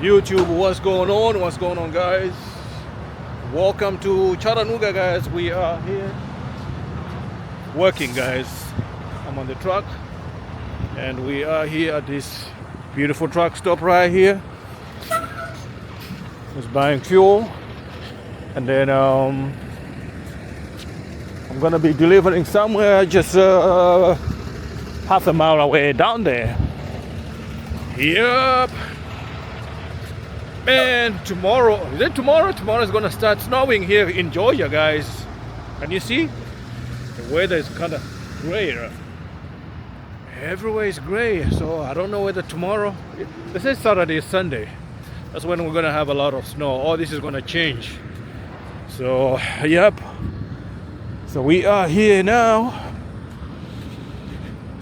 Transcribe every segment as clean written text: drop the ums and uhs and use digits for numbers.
YouTube, what's going on, guys? Welcome to Chattanooga, guys. We are here working, guys. I'm on the truck and we are here at this beautiful truck stop right here. Just buying fuel, and then I'm gonna be delivering somewhere just half a mile away down there. Yep. Man, tomorrow, is it tomorrow? Tomorrow is gonna start snowing here in Georgia, guys. Can you see? The weather is kind of gray. Everywhere is gray, so I don't know whether tomorrow, this is Saturday, Sunday. That's when we're gonna have a lot of snow. All this is gonna change. So, yep. So we are here now.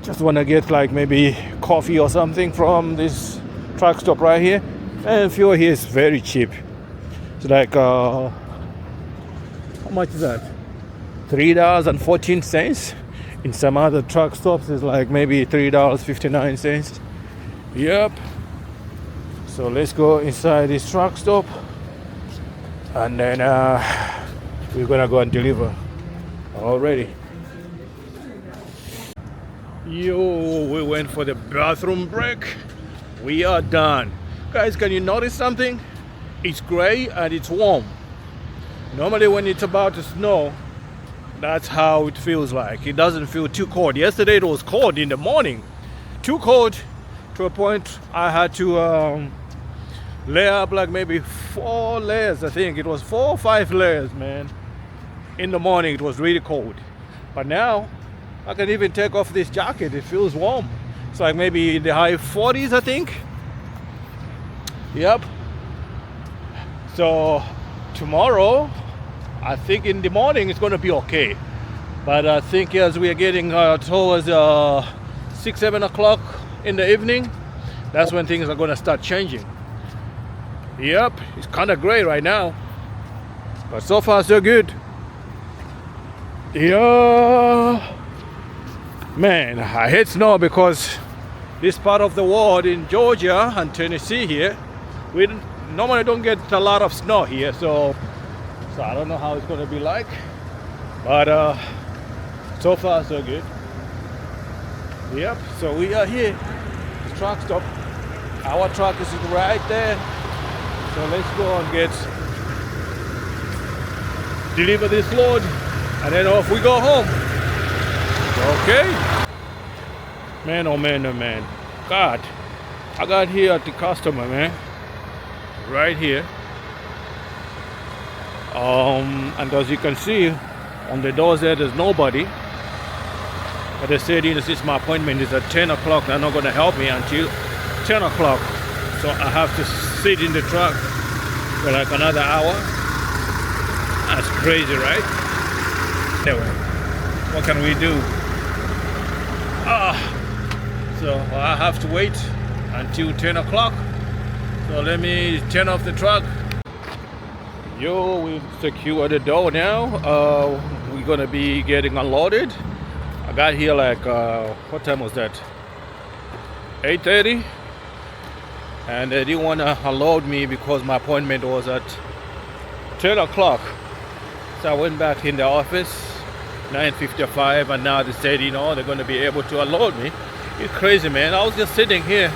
Just wanna get like maybe coffee or something from this truck stop right here. And fuel here is very cheap. It's like, how much is that? $3.14. In some other truck stops, it's like maybe $3.59. Yep. So let's go inside this truck stop, and then we're gonna go and deliver. Already. Yo, we went for the bathroom break. We are done. Guys, can you notice something? It's gray and it's warm. Normally when it's about to snow, that's how it feels like. It doesn't feel too cold. Yesterday it was cold in the morning. Too cold to a point I had to layer up like maybe 4 layers. I think it was 4 or 5 layers, man. In the morning it was really cold. But now I can even take off this jacket. It feels warm. It's like maybe in the high 40s, I think. Yep. So tomorrow, I think in the morning it's going to be okay. But I think as we are getting towards 6, 7 o'clock in the evening, that's when things are going to start changing. Yep, it's kind of gray right now. But so far so good. Yeah. Man, I hate snow because this part of the world in Georgia and Tennessee here, we normally don't get a lot of snow here, so I don't know how it's going to be like, but so far so good. Yep, so we are here, the truck stop. Our truck is right there, so let's go and deliver this load, and then off we go home. Okay. Man, oh man, oh man. God, I got here at the customer, man. Right here. And as you can see on the doors there's nobody. But they said, since my appointment is at 10 o'clock, they're not going to help me until 10 o'clock. So I have to sit in the truck for like another hour. That's crazy, right? Anyway, what can we do? So I have to wait until 10 o'clock. So let me turn off the truck. Yo, we've secured the door now. We're gonna be getting unloaded. I got here like, what time was that? 8:30. And they didn't wanna unload me because my appointment was at 10 o'clock. So I went back in the office, 9:55, and now they said, they're gonna be able to unload me. It's crazy, man. I was just sitting here.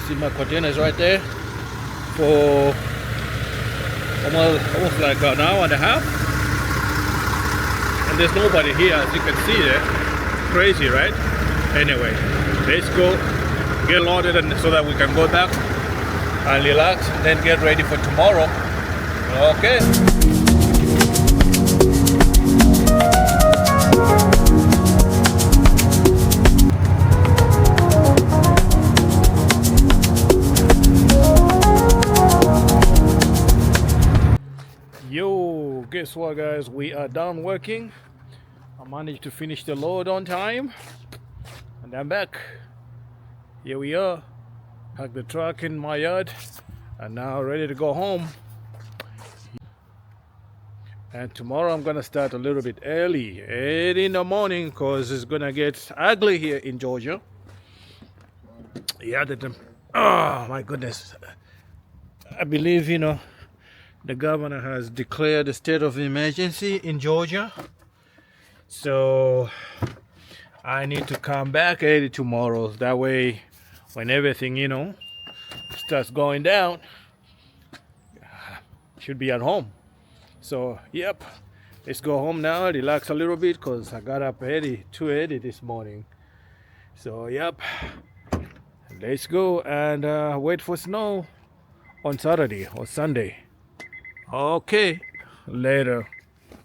See my containers right there for almost like an hour and a half, and there's nobody here, as you can see there. Crazy, right? Anyway, let's go get loaded, and so that we can go back and relax, and then get ready for tomorrow. Okay. Yo, guess what, guys? We are done working. I managed to finish the load on time, and I'm back. Here we are. Packed the truck in my yard, and now ready to go home. And tomorrow I'm gonna start a little bit early in the morning, because it's gonna get ugly here in Georgia. Yeah, Oh my goodness. I believe, the governor has declared a state of emergency in Georgia. So I need to come back early tomorrow. That way, when everything, starts going down, should be at home. So, yep, let's go home now, relax a little bit because I got up early, too early this morning. So, yep, let's go and wait for snow on Saturday or Sunday. Okay, later.